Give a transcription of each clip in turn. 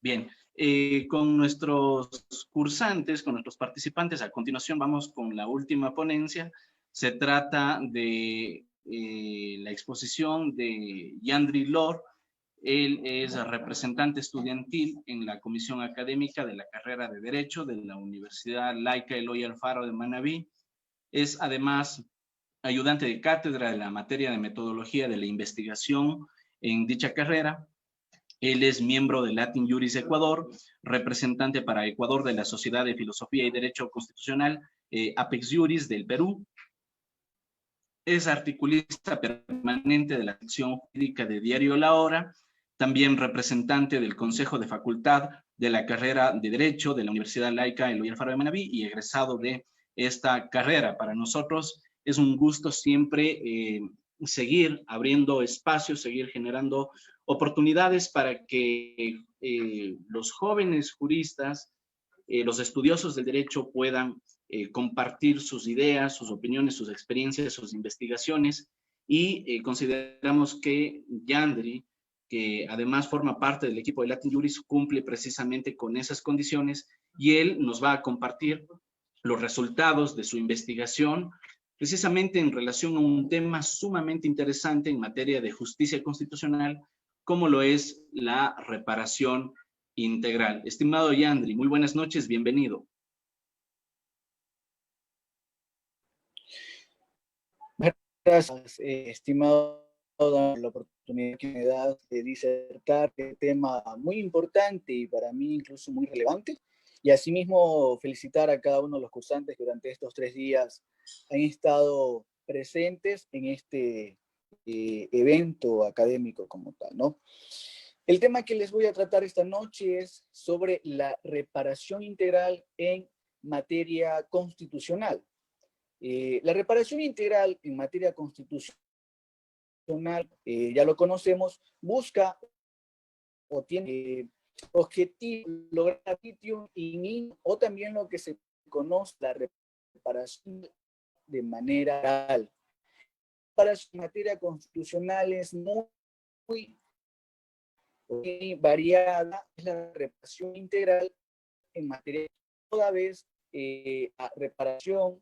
Bien, con nuestros cursantes, con nuestros participantes, a continuación vamos con la última ponencia. Se trata de la exposición de Yandri Lor. Él es representante estudiantil en la comisión académica de la carrera de Derecho de la Universidad Laica Eloy Alfaro de Manabí. Es además ayudante de cátedra de la materia de metodología de la investigación en dicha carrera. Él es miembro de Latin Juris Ecuador, representante para Ecuador de la Sociedad de Filosofía y Derecho Constitucional Apex Juris del Perú. Es articulista permanente de la sección jurídica de Diario La Hora, también representante del Consejo de Facultad de la carrera de Derecho de la Universidad Laica Eloy Alfaro de Manabí y egresado de esta carrera. Para nosotros es un gusto siempre seguir abriendo espacios, seguir generando oportunidades para que los jóvenes juristas, los estudiosos del derecho puedan compartir sus ideas, sus opiniones, sus experiencias, sus investigaciones, y consideramos que Yandri, que además forma parte del equipo de Latin Juris, cumple precisamente con esas condiciones, y él nos va a compartir los resultados de su investigación, precisamente en relación a un tema sumamente interesante en materia de justicia constitucional, como lo es la reparación integral. Estimado Yandri, muy buenas noches, bienvenido. Gracias, estimado, la oportunidad que me das de disertar este tema muy importante y para mí incluso muy relevante. Y asimismo felicitar a cada uno de los cursantes que durante estos 3 días han estado presentes en este evento académico como tal, ¿no? El tema que les voy a tratar esta noche es sobre la reparación integral en materia constitucional. La reparación integral en materia constitucional, ya lo conocemos, busca o tiene objetivo lograr o también lo que se conoce la reparación de manera real. Para su materia constitucional es muy variada, es la reparación integral en materia, toda vez la reparación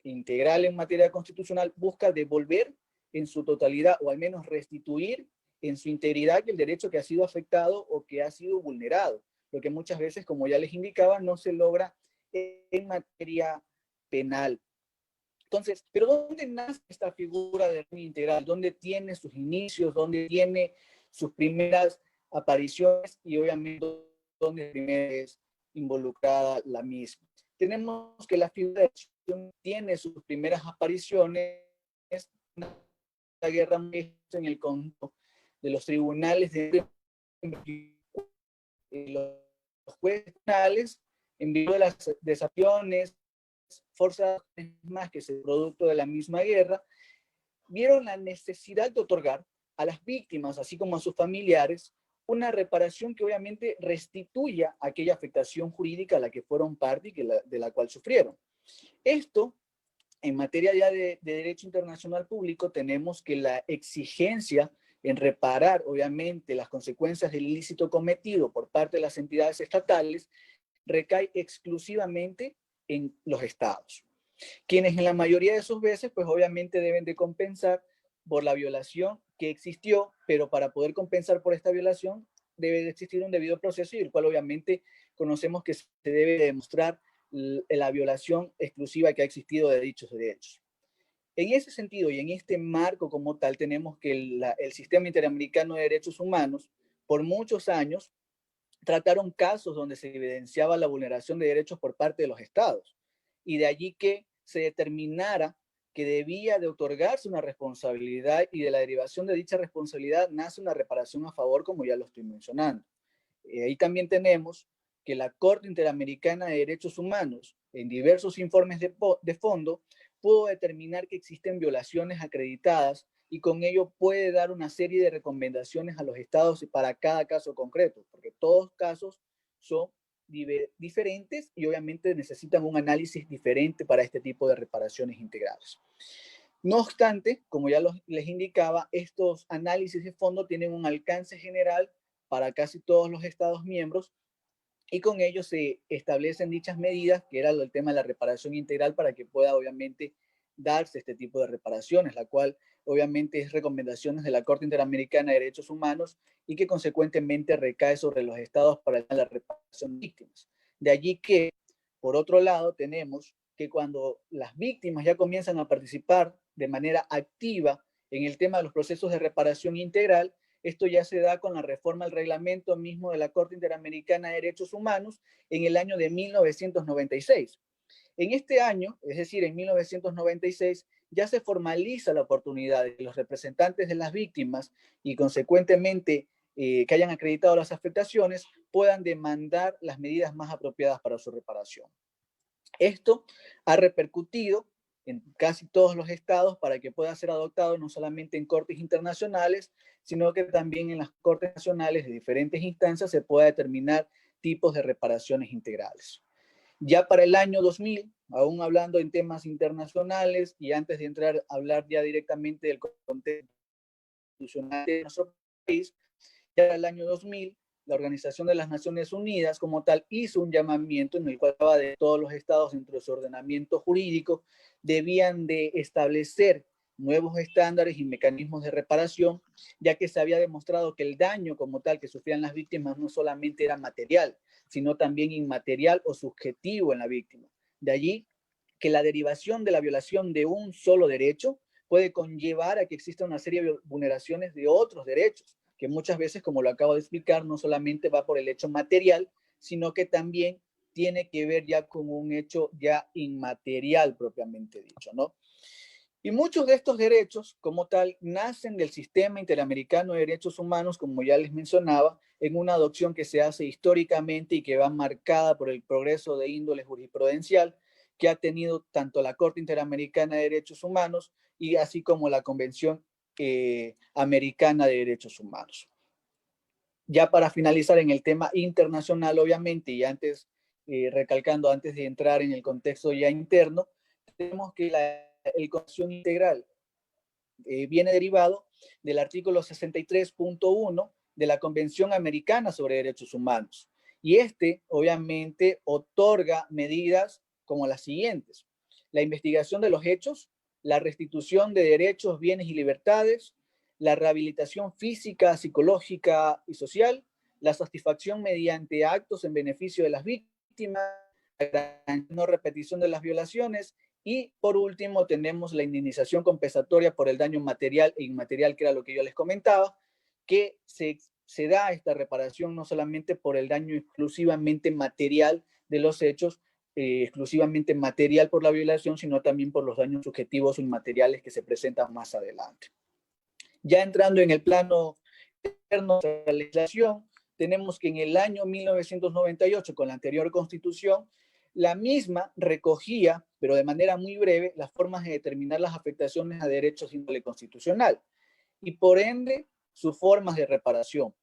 integral en materia constitucional busca devolver en su totalidad o al menos restituir en su integridad el derecho que ha sido afectado o que ha sido vulnerado, lo que muchas veces, como ya les indicaba, no se logra en materia penal. Entonces, ¿pero dónde nace esta figura de reparación integral? ¿Dónde tiene sus inicios? ¿Dónde tiene sus primeras apariciones? Y obviamente, ¿dónde primero es involucrada la misma? Tenemos que la figura de tiene sus primeras apariciones en la guerra en el conjunto de los tribunales de los jueces penales en vista de las desapariciones fuerzas más que es producto de la misma guerra, vieron la necesidad de otorgar a las víctimas, así como a sus familiares, una reparación que obviamente restituya aquella afectación jurídica a la que fueron parte y de la cual sufrieron. Esto, en materia ya de derecho internacional público, tenemos que la exigencia en reparar, obviamente, las consecuencias del ilícito cometido por parte de las entidades estatales recae exclusivamente en los estados, quienes en la mayoría de sus veces, pues obviamente deben de compensar por la violación que existió, pero para poder compensar por esta violación debe de existir un debido proceso y el cual obviamente conocemos que se debe demostrar la violación exclusiva que ha existido de dichos derechos. En ese sentido y en este marco como tal, tenemos que el Sistema Interamericano de Derechos Humanos, por muchos años, trataron casos donde se evidenciaba la vulneración de derechos por parte de los estados, y de allí que se determinara que debía de otorgarse una responsabilidad y de la derivación de dicha responsabilidad nace una reparación a favor, como ya lo estoy mencionando. Ahí también tenemos que la Corte Interamericana de Derechos Humanos, en diversos informes de fondo, pudo determinar que existen violaciones acreditadas y con ello puede dar una serie de recomendaciones a los estados para cada caso concreto, porque todos los casos son diferentes y obviamente necesitan un análisis diferente para este tipo de reparaciones integrales. No obstante, como ya les indicaba, estos análisis de fondo tienen un alcance general para casi todos los Estados miembros, y con ello se establecen dichas medidas, que era el tema de la reparación integral, para que pueda obviamente darse este tipo de reparaciones, la cual obviamente es recomendaciones de la Corte Interamericana de Derechos Humanos y que consecuentemente recae sobre los estados para la reparación de víctimas. De allí que, por otro lado, tenemos que cuando las víctimas ya comienzan a participar de manera activa en el tema de los procesos de reparación integral, esto ya se da con la reforma al reglamento mismo de la Corte Interamericana de Derechos Humanos en el año de 1996. En este año, es decir, en 1996, ya se formaliza la oportunidad de que los representantes de las víctimas y consecuentemente que hayan acreditado las afectaciones puedan demandar las medidas más apropiadas para su reparación. Esto ha repercutido en casi todos los estados para que pueda ser adoptado no solamente en cortes internacionales, sino que también en las cortes nacionales de diferentes instancias se pueda determinar tipos de reparaciones integrales. Ya para el año 2000, aún hablando en temas internacionales y antes de entrar a hablar ya directamente del contexto institucional de nuestro país, ya para el año 2000, la Organización de las Naciones Unidas como tal hizo un llamamiento en el cual hablaba de todos los estados dentro de su ordenamiento jurídico debían de establecer nuevos estándares y mecanismos de reparación, ya que se había demostrado que el daño como tal que sufrían las víctimas no solamente era material, sino también inmaterial o subjetivo en la víctima. De allí que la derivación de la violación de un solo derecho puede conllevar a que exista una serie de vulneraciones de otros derechos, que muchas veces, como lo acabo de explicar, no solamente va por el hecho material, sino que también tiene que ver ya con un hecho ya inmaterial propiamente dicho, ¿no? Y muchos de estos derechos, como tal, nacen del Sistema Interamericano de Derechos Humanos, como ya les mencionaba, en una adopción que se hace históricamente y que va marcada por el progreso de índole jurisprudencial que ha tenido tanto la Corte Interamericana de Derechos Humanos y así como la Convención Americana de Derechos Humanos. Ya para finalizar en el tema internacional, obviamente, y antes, recalcando, antes de entrar en el contexto ya interno, tenemos que el Convención Integral viene derivado del artículo 63.1 de la Convención Americana sobre Derechos Humanos. Y este, obviamente, otorga medidas como las siguientes: la investigación de los hechos, la restitución de derechos, bienes y libertades, la rehabilitación física, psicológica y social, la satisfacción mediante actos en beneficio de las víctimas, la no repetición de las violaciones, y por último tenemos la indemnización compensatoria por el daño material e inmaterial, que era lo que yo les comentaba, que se da esta reparación no solamente por el daño exclusivamente material de los hechos, exclusivamente material por la violación, sino también por los daños subjetivos o inmateriales que se presentan más adelante. Ya entrando en el plano interno de la legislación, tenemos que en el año 1998, con la anterior constitución, la misma recogía, pero de manera muy breve, las formas de determinar las afectaciones a derechos de índole constitucional y por ende sus formas de reparación.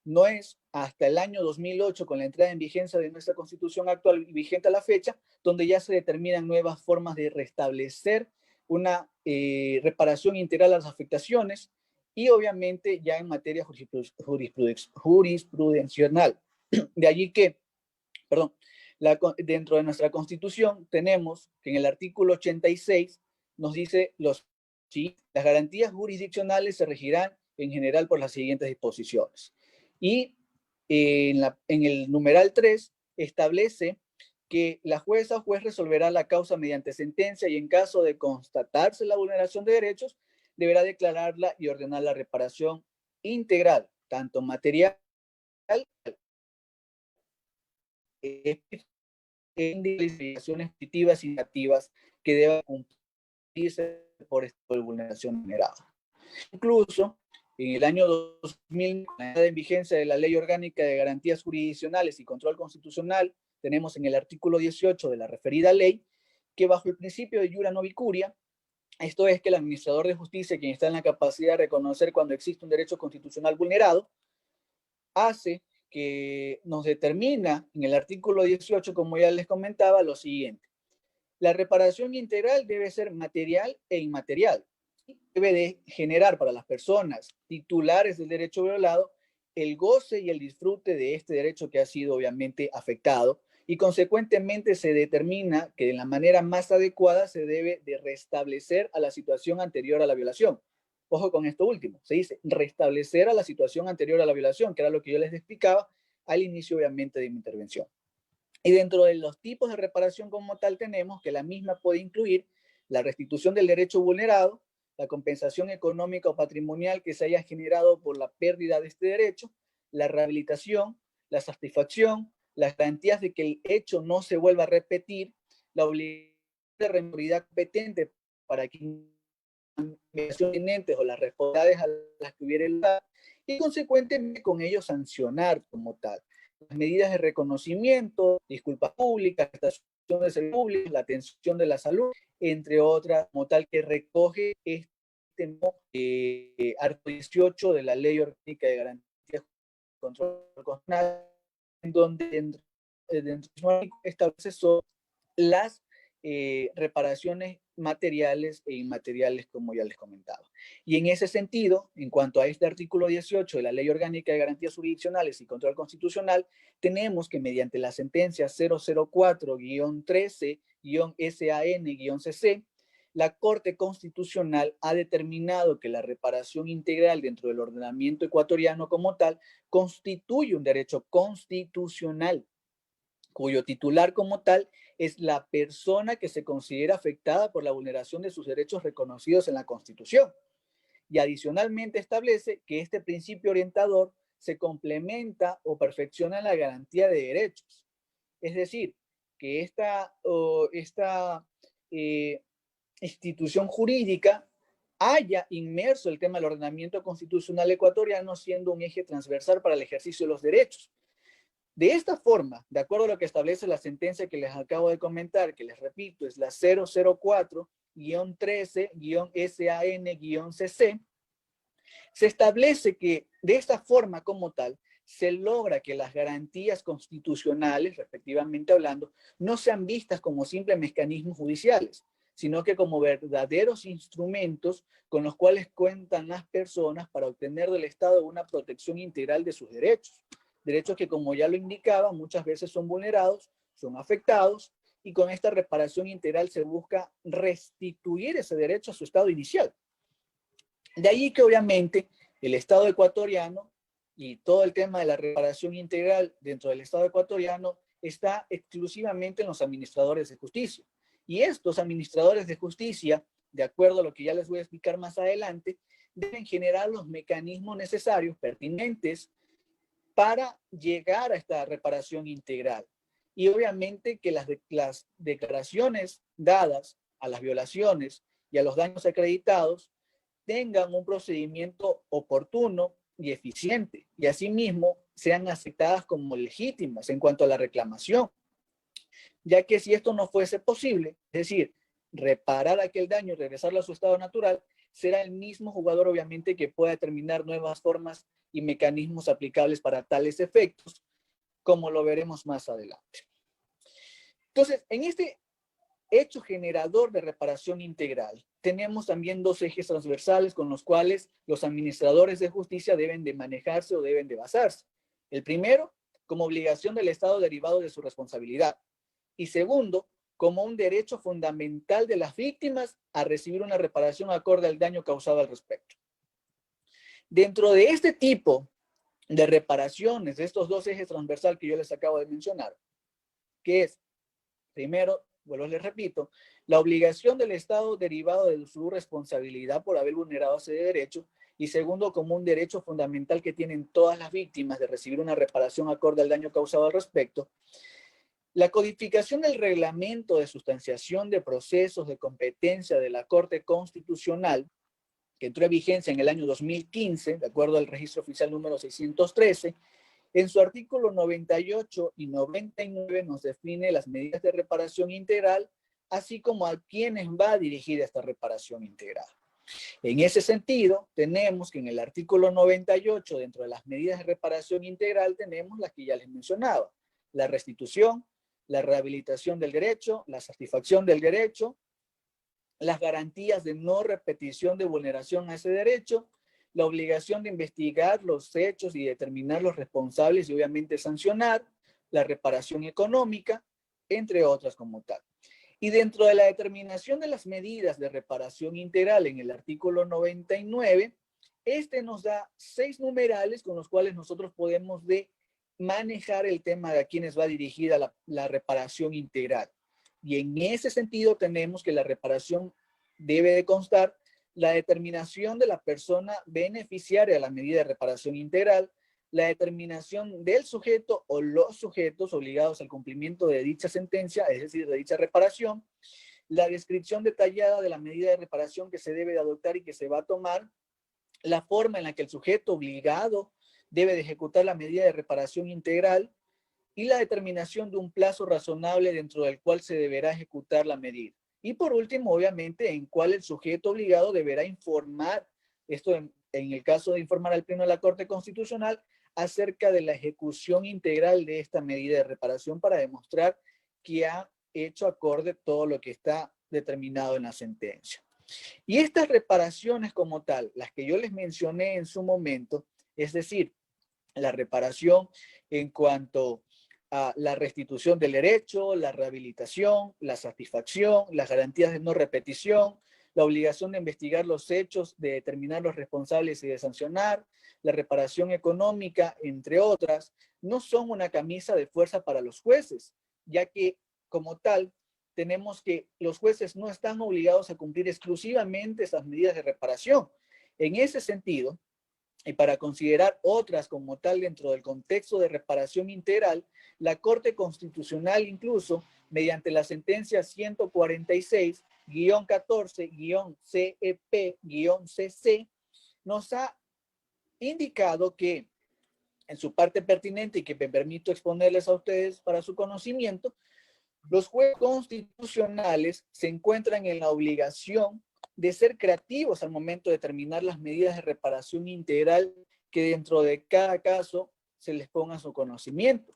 No es hasta el año 2008, con la entrada en vigencia de nuestra constitución actual y vigente a la fecha, donde ya se determinan nuevas formas de restablecer una reparación integral a las afectaciones y obviamente ya en materia jurisprudencial. De allí que, perdón, dentro de nuestra Constitución tenemos que en el artículo 86 nos dice las garantías jurisdiccionales se regirán en general por las siguientes disposiciones. Y en el numeral 3 establece que la jueza o juez resolverá la causa mediante sentencia y en caso de constatarse la vulneración de derechos, deberá declararla y ordenar la reparación integral, tanto material indemnizaciones positivas y negativas que deban cumplirse por esta vulneración generada. Incluso en el año 2000, con la entrada en vigencia de la Ley Orgánica de Garantías Jurisdiccionales y Control Constitucional, tenemos en el artículo 18 de la referida ley que bajo el principio de iura novi curia, esto es que el administrador de justicia, quien está en la capacidad de reconocer cuando existe un derecho constitucional vulnerado, hace que nos determina en el artículo 18, como ya les comentaba, lo siguiente: la reparación integral debe ser material e inmaterial. Debe de generar para las personas titulares del derecho violado el goce y el disfrute de este derecho que ha sido obviamente afectado, y consecuentemente se determina que de la manera más adecuada se debe de restablecer a la situación anterior a la violación. Ojo con esto último, se dice restablecer a la situación anterior a la violación, que era lo que yo les explicaba al inicio obviamente de mi intervención. Y dentro de los tipos de reparación como tal tenemos que la misma puede incluir la restitución del derecho vulnerado, la compensación económica o patrimonial que se haya generado por la pérdida de este derecho, la rehabilitación, la satisfacción, las garantías de que el hecho no se vuelva a repetir, la obligación de responsabilidad competente para que o las responsabilidades a las que hubiera lugar, y consecuentemente con ello sancionar como tal. Las medidas de reconocimiento, disculpas públicas, prestación de servicios públicos, la atención de la salud, entre otras, como tal que recoge este artículo 18 de la Ley Orgánica de Garantías y Control Constitucional, en donde dentro establece sobre las reparaciones materiales e inmateriales, como ya les comentaba. Y en ese sentido, en cuanto a este artículo 18 de la Ley Orgánica de Garantías Jurisdiccionales y Control Constitucional, tenemos que mediante la sentencia 004-13-SAN-CC, la Corte Constitucional ha determinado que la reparación integral dentro del ordenamiento ecuatoriano como tal constituye un derecho constitucional, cuyo titular como tal es la persona que se considera afectada por la vulneración de sus derechos reconocidos en la Constitución. Y adicionalmente establece que este principio orientador se complementa o perfecciona en la garantía de derechos. Es decir, que esta institución jurídica haya inmerso el tema del ordenamiento constitucional ecuatoriano, siendo un eje transversal para el ejercicio de los derechos. De esta forma, de acuerdo a lo que establece la sentencia que les acabo de comentar, que les repito, es la 004-13-SAN-CC, se establece que de esta forma como tal, se logra que las garantías constitucionales, respectivamente hablando, no sean vistas como simples mecanismos judiciales, sino que como verdaderos instrumentos con los cuales cuentan las personas para obtener del Estado una protección integral de sus derechos. Derechos que, como ya lo indicaba, muchas veces son vulnerados, son afectados, y con esta reparación integral se busca restituir ese derecho a su estado inicial. De ahí que obviamente el Estado ecuatoriano y todo el tema de la reparación integral dentro del Estado ecuatoriano está exclusivamente en los administradores de justicia. Y estos administradores de justicia, de acuerdo a lo que ya les voy a explicar más adelante, deben generar los mecanismos necesarios, pertinentes, para llegar a esta reparación integral. Y obviamente que las declaraciones dadas a las violaciones y a los daños acreditados tengan un procedimiento oportuno y eficiente, y asimismo sean aceptadas como legítimas en cuanto a la reclamación, ya que si esto no fuese posible, es decir, reparar aquel daño y regresarlo a su estado natural, será el mismo jugador obviamente que pueda determinar nuevas formas y mecanismos aplicables para tales efectos, como lo veremos más adelante. Entonces, en este hecho generador de reparación integral, tenemos también dos ejes transversales con los cuales los administradores de justicia deben de manejarse o deben de basarse. El primero, como obligación del Estado derivado de su responsabilidad. Y segundo, como un derecho fundamental de las víctimas a recibir una reparación acorde al daño causado al respecto. Dentro de este tipo de reparaciones, de estos dos ejes transversales que yo les acabo de mencionar, que es, primero, bueno, les repito, la obligación del Estado derivado de su responsabilidad por haber vulnerado ese derecho, y segundo, como un derecho fundamental que tienen todas las víctimas de recibir una reparación acorde al daño causado al respecto. La codificación del reglamento de sustanciación de procesos de competencia de la Corte Constitucional, que entró en vigencia en el año 2015, de acuerdo al registro oficial número 613, en su artículo 98 y 99 nos define las medidas de reparación integral, así como a quienes va dirigida esta reparación integral. En ese sentido, tenemos que en el artículo 98, dentro de las medidas de reparación integral, tenemos las que ya les mencionaba: la restitución, la rehabilitación del derecho, la satisfacción del derecho, las garantías de no repetición de vulneración a ese derecho, la obligación de investigar los hechos y determinar los responsables y obviamente sancionar, la reparación económica, entre otras como tal. Y dentro de la determinación de las medidas de reparación integral en el artículo 99, este nos da 6 numerales con los cuales nosotros podemos manejar el tema de a quienes va dirigida la reparación integral. Y en ese sentido tenemos que la reparación debe de constar la determinación de la persona beneficiaria de la medida de reparación integral, la determinación del sujeto o los sujetos obligados al cumplimiento de dicha sentencia, es decir, de dicha reparación, la descripción detallada de la medida de reparación que se debe de adoptar y que se va a tomar, la forma en la que el sujeto obligado debe de ejecutar la medida de reparación integral y la determinación de un plazo razonable dentro del cual se deberá ejecutar la medida. Y por último, obviamente, en cuál el sujeto obligado deberá informar, esto en el caso de informar al Pleno de la Corte Constitucional, acerca de la ejecución integral de esta medida de reparación para demostrar que ha hecho acorde todo lo que está determinado en la sentencia. Y estas reparaciones como tal, las que yo les mencioné en su momento, es decir, la reparación en cuanto a la restitución del derecho, la rehabilitación, la satisfacción, las garantías de no repetición, la obligación de investigar los hechos, de determinar los responsables y de sancionar, la reparación económica, entre otras, no son una camisa de fuerza para los jueces, ya que como tal, tenemos que los jueces no están obligados a cumplir exclusivamente esas medidas de reparación. En ese sentido, y para considerar otras como tal dentro del contexto de reparación integral, la Corte Constitucional incluso, mediante la sentencia 146-14-CEP-CC, nos ha indicado que en su parte pertinente y que me permito exponerles a ustedes para su conocimiento, los jueces constitucionales se encuentran en la obligación de ser creativos al momento de determinar las medidas de reparación integral que dentro de cada caso se les ponga a su conocimiento.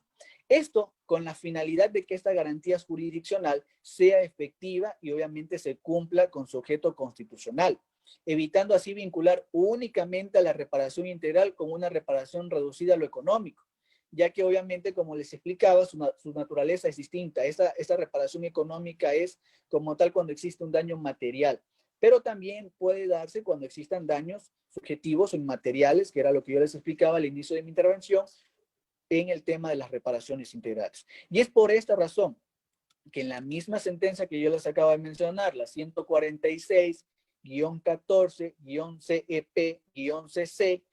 Esto con la finalidad de que esta garantía jurisdiccional sea efectiva y obviamente se cumpla con su objeto constitucional, evitando así vincular únicamente a la reparación integral con una reparación reducida a lo económico, ya que obviamente, como les explicaba, su naturaleza es distinta. Esta reparación económica es como tal cuando existe un daño material, pero también puede darse cuando existan daños subjetivos o inmateriales, que era lo que yo les explicaba al inicio de mi intervención, en el tema de las reparaciones integrales. Y es por esta razón que en la misma sentencia que yo les acabo de mencionar, la 146-14-CEP-CC,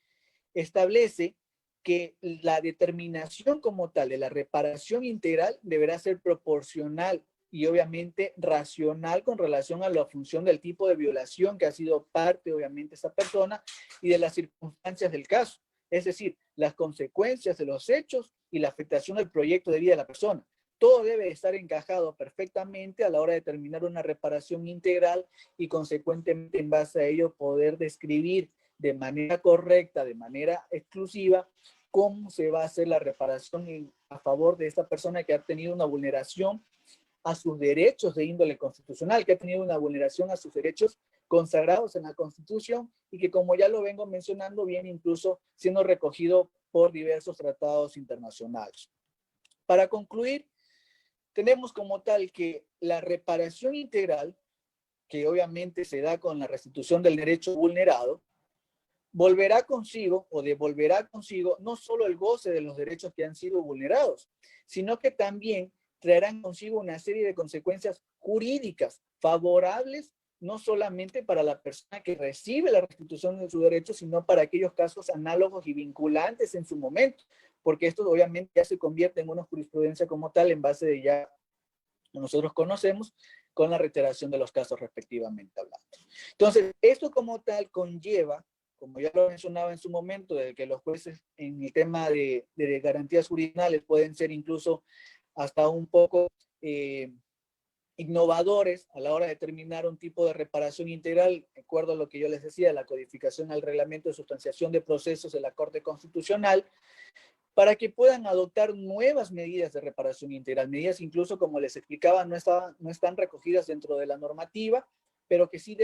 establece que la determinación como tal de la reparación integral deberá ser proporcional y obviamente racional con relación a la función del tipo de violación que ha sido parte obviamente esa persona y de las circunstancias del caso. Es decir, las consecuencias de los hechos y la afectación al proyecto de vida de la persona. Todo debe estar encajado perfectamente a la hora de determinar una reparación integral y consecuentemente en base a ello poder describir de manera correcta, de manera exclusiva, cómo se va a hacer la reparación a favor de esta persona que ha tenido una vulneración a sus derechos de índole constitucional, que ha tenido una vulneración a sus derechos consagrados en la Constitución y que, como ya lo vengo mencionando, viene incluso siendo recogido por diversos tratados internacionales. Para concluir, tenemos como tal que la reparación integral, que obviamente se da con la restitución del derecho vulnerado, volverá consigo o devolverá consigo no solo el goce de los derechos que han sido vulnerados, sino que también traerán consigo una serie de consecuencias jurídicas favorables no solamente para la persona que recibe la restitución de su derecho, sino para aquellos casos análogos y vinculantes en su momento, porque esto obviamente ya se convierte en una jurisprudencia como tal en base de ya nosotros conocemos con la reiteración de los casos respectivamente hablando. Entonces, esto como tal conlleva, como ya lo mencionaba en su momento, de que los jueces en el tema de garantías jurisdiccionales pueden ser incluso hasta un poco innovadores a la hora de determinar un tipo de reparación integral, de acuerdo a lo que yo les decía, la codificación al reglamento de sustanciación de procesos de la Corte Constitucional, para que puedan adoptar nuevas medidas de reparación integral, medidas incluso, como les explicaba, no están recogidas dentro de la normativa, pero que sí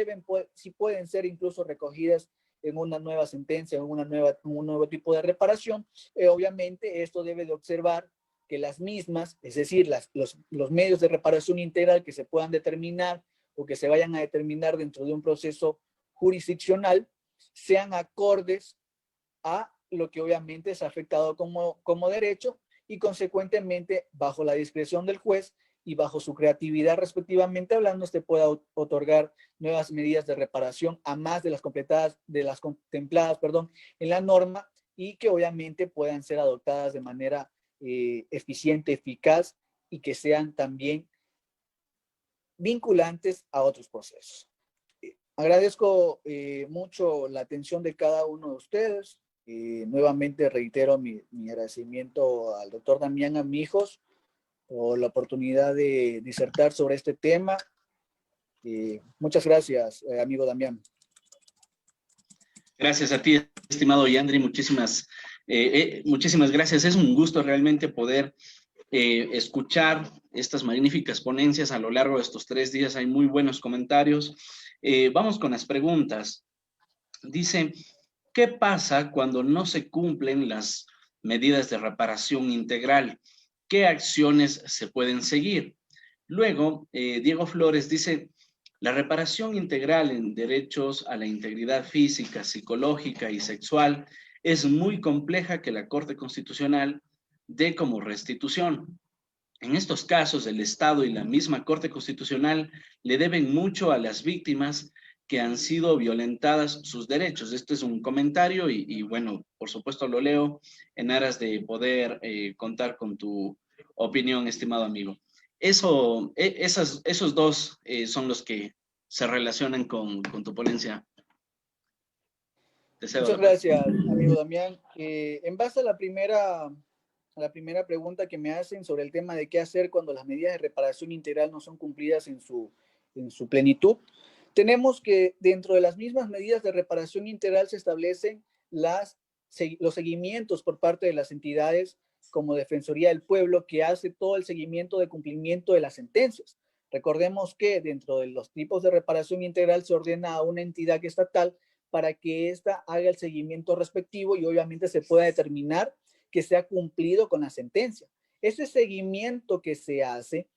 pueden ser incluso recogidas en una nueva sentencia, en un nuevo tipo de reparación, obviamente esto debe de observar que las mismas, es decir, los medios de reparación integral que se puedan determinar o que se vayan a determinar dentro de un proceso jurisdiccional, sean acordes a lo que obviamente es afectado como derecho y consecuentemente bajo la discreción del juez y bajo su creatividad respectivamente hablando, se pueda otorgar nuevas medidas de reparación a más de las contempladas, en la norma y que obviamente puedan ser adoptadas de manera eficiente, eficaz y que sean también vinculantes a otros procesos. Agradezco mucho la atención de cada uno de ustedes. Nuevamente reitero mi agradecimiento al doctor Damián Amijos por la oportunidad de disertar sobre este tema. Muchas gracias, amigo Damián. Gracias a ti, estimado Yandri, muchísimas gracias. Es un gusto realmente poder escuchar estas magníficas ponencias a lo largo de estos 3 días. Hay muy buenos comentarios. Vamos con las preguntas. Dice, ¿qué pasa cuando no se cumplen las medidas de reparación integral? ¿Qué acciones se pueden seguir? Luego, Diego Flores dice, la reparación integral en derechos a la integridad física, psicológica y sexual es muy compleja que la Corte Constitucional dé como restitución. En estos casos, el Estado y la misma Corte Constitucional le deben mucho a las víctimas que han sido violentadas sus derechos. Este es un comentario y bueno, por supuesto lo leo en aras de poder contar con tu opinión, estimado amigo. Esos dos son los que se relacionan con tu ponencia. Muchas gracias, amigo Damián. En base a la primera pregunta que me hacen sobre el tema de qué hacer cuando las medidas de reparación integral no son cumplidas en su plenitud, tenemos que dentro de las mismas medidas de reparación integral se establecen los seguimientos por parte de las entidades como Defensoría del Pueblo, que hace todo el seguimiento de cumplimiento de las sentencias. Recordemos que dentro de los tipos de reparación integral se ordena a una entidad estatal para que ésta haga el seguimiento respectivo y obviamente se pueda determinar que se ha cumplido con la sentencia. Ese seguimiento que se hace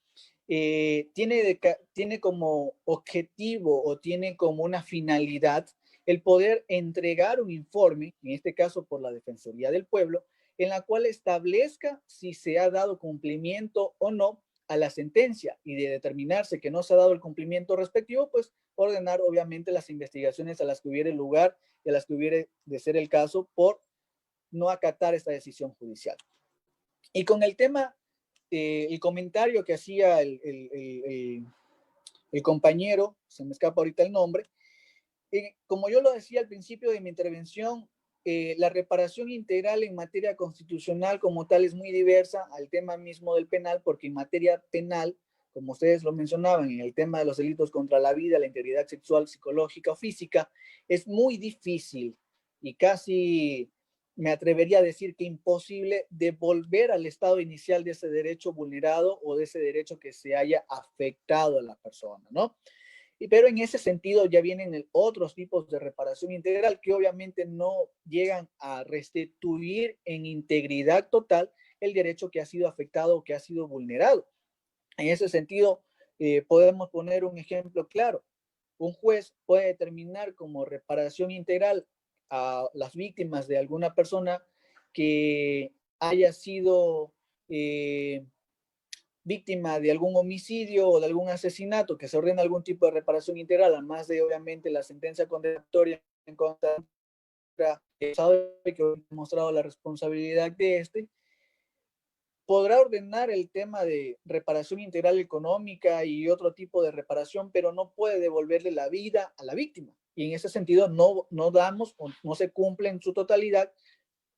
tiene como objetivo o tiene como una finalidad el poder entregar un informe, en este caso por la Defensoría del Pueblo, en la cual establezca si se ha dado cumplimiento o no a la sentencia y de determinarse que no se ha dado el cumplimiento respectivo, pues ordenar obviamente las investigaciones a las que hubiere lugar y a las que hubiere de ser el caso por no acatar esta decisión judicial. Y con el tema, el comentario que hacía el compañero, se me escapa ahorita el nombre, como yo lo decía al principio de mi intervención, la reparación integral en materia constitucional como tal es muy diversa al tema mismo del penal, porque en materia penal, como ustedes lo mencionaban, en el tema de los delitos contra la vida, la integridad sexual, psicológica o física, es muy difícil y casi me atrevería a decir que imposible devolver al estado inicial de ese derecho vulnerado o de ese derecho que se haya afectado a la persona, ¿no? Pero en ese sentido ya vienen otros tipos de reparación integral que obviamente no llegan a restituir en integridad total el derecho que ha sido afectado o que ha sido vulnerado. En ese sentido, podemos poner un ejemplo claro. Un juez puede determinar como reparación integral a las víctimas de alguna persona que haya sido víctima de algún homicidio o de algún asesinato, que se ordena algún tipo de reparación integral, además de obviamente la sentencia condenatoria en contra del Estado que ha demostrado la responsabilidad de este, podrá ordenar el tema de reparación integral económica y otro tipo de reparación, pero no puede devolverle la vida a la víctima. Y en ese sentido no damos o no se cumple en su totalidad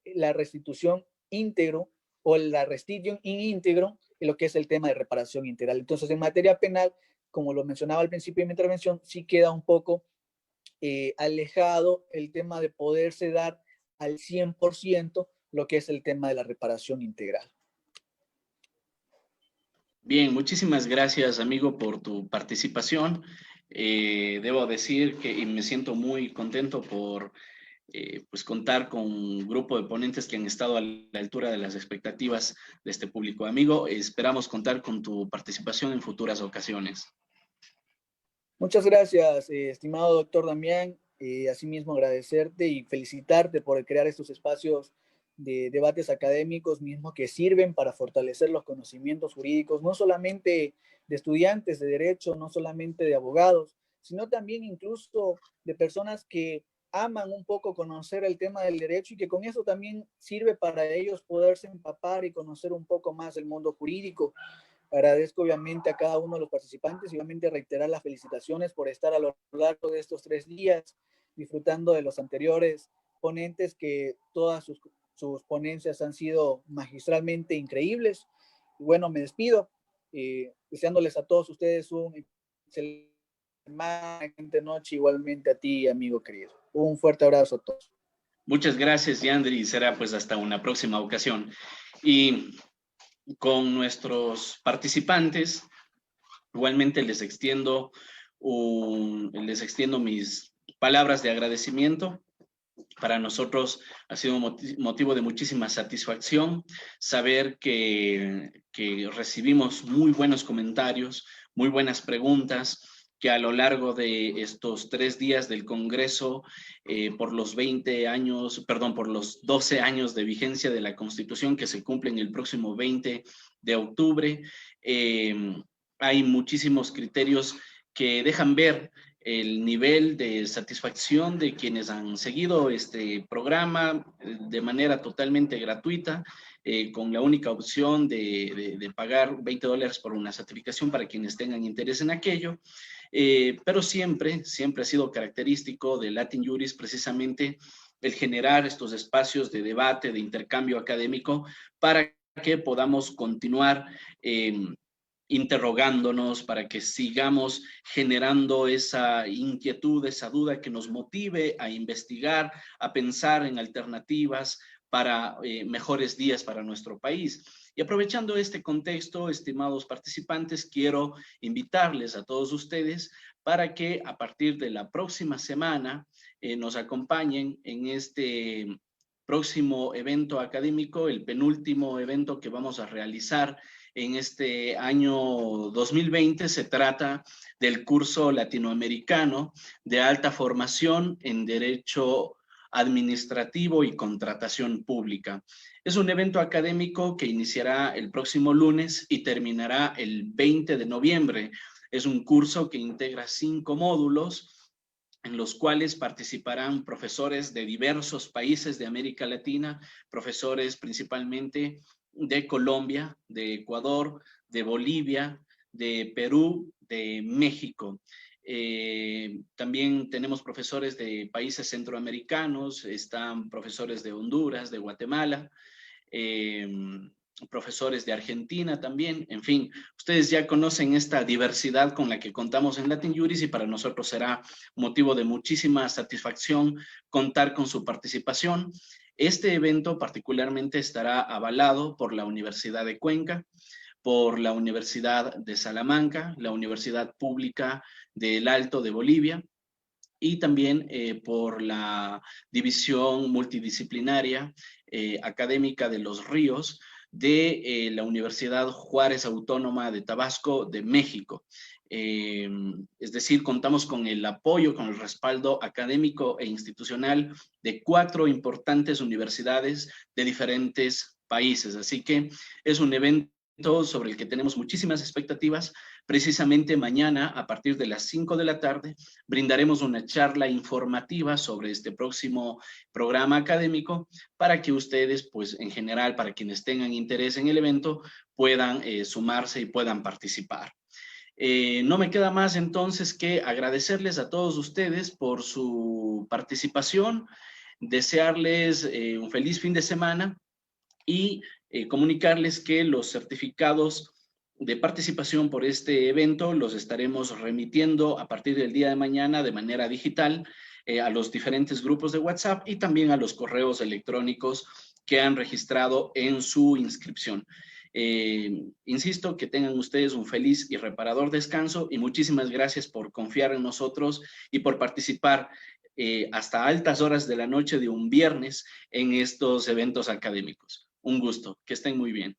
la restitución íntegro o la restitución in íntegro en lo que es el tema de reparación integral. Entonces, en materia penal, como lo mencionaba al principio de mi intervención, sí queda un poco alejado el tema de poderse dar al 100% lo que es el tema de la reparación integral. Bien, muchísimas gracias, amigo, por tu participación. Debo decir que me siento muy contento por pues contar con un grupo de ponentes que han estado a la altura de las expectativas de este público amigo. Esperamos contar con tu participación en futuras ocasiones. Muchas gracias, estimado doctor Damián. Asimismo, agradecerte y felicitarte por crear estos espacios de debates académicos mismos que sirven para fortalecer los conocimientos jurídicos, no solamente de estudiantes de derecho, no solamente de abogados, sino también incluso de personas que aman un poco conocer el tema del derecho y que con eso también sirve para ellos poderse empapar y conocer un poco más el mundo jurídico. Agradezco obviamente a cada uno de los participantes y obviamente reiterar las felicitaciones por estar a lo largo de estos 3 días disfrutando de los anteriores ponentes, que todas sus ponencias han sido magistralmente increíbles. Y bueno, me despido, deseándoles a todos ustedes un excelente noche, igualmente a ti, amigo querido. Un fuerte abrazo a todos. Muchas gracias, Yandri, y será pues hasta una próxima ocasión. Y con nuestros participantes, igualmente les extiendo mis palabras de agradecimiento. Para nosotros ha sido motivo de muchísima satisfacción saber que recibimos muy buenos comentarios, muy buenas preguntas, que a lo largo de estos 3 días del Congreso, por los 12 años de vigencia de la Constitución que se cumplen el próximo 20 de octubre, hay muchísimos criterios que dejan ver el nivel de satisfacción de quienes han seguido este programa de manera totalmente gratuita, con la única opción de pagar $20 por una certificación para quienes tengan interés en aquello. Pero siempre ha sido característico de Latin Juris precisamente el generar estos espacios de debate, de intercambio académico, para que podamos continuar interrogándonos, para que sigamos generando esa inquietud, esa duda que nos motive a investigar, a pensar en alternativas para mejores días para nuestro país. Y aprovechando este contexto, estimados participantes, quiero invitarles a todos ustedes para que a partir de la próxima semana nos acompañen en este próximo evento académico, el penúltimo evento que vamos a realizar en este año 2020. Se trata del curso latinoamericano de alta formación en Derecho Administrativo y Contratación Pública. Es un evento académico que iniciará el próximo lunes y terminará el 20 de noviembre. Es un curso que integra 5 módulos en los cuales participarán profesores de diversos países de América Latina, profesores principalmente de Colombia, de Ecuador, de Bolivia, de Perú, de México. También tenemos profesores de países centroamericanos, están profesores de Honduras, de Guatemala, profesores de Argentina también. En fin, ustedes ya conocen esta diversidad con la que contamos en Latin Juris, y para nosotros será motivo de muchísima satisfacción contar con su participación. Este evento particularmente estará avalado por la Universidad de Cuenca, por la Universidad de Salamanca, la Universidad Pública del Alto de Bolivia, y también por la División Multidisciplinaria Académica de Los Ríos de la Universidad Juárez Autónoma de Tabasco de México. Es decir, contamos con el apoyo, con el respaldo académico e institucional de 4 importantes universidades de diferentes países. Así que es un evento sobre el que tenemos muchísimas expectativas. Precisamente mañana, a partir de las 5 de la tarde, brindaremos una charla informativa sobre este próximo programa académico para que ustedes, pues en general, para quienes tengan interés en el evento, puedan sumarse y puedan participar. No me queda más entonces que agradecerles a todos ustedes por su participación, desearles un feliz fin de semana y comunicarles que los certificados de participación por este evento los estaremos remitiendo a partir del día de mañana de manera digital a los diferentes grupos de WhatsApp y también a los correos electrónicos que han registrado en su inscripción. Insisto, que tengan ustedes un feliz y reparador descanso, y muchísimas gracias por confiar en nosotros y por participar hasta altas horas de la noche de un viernes en estos eventos académicos. Un gusto, que estén muy bien.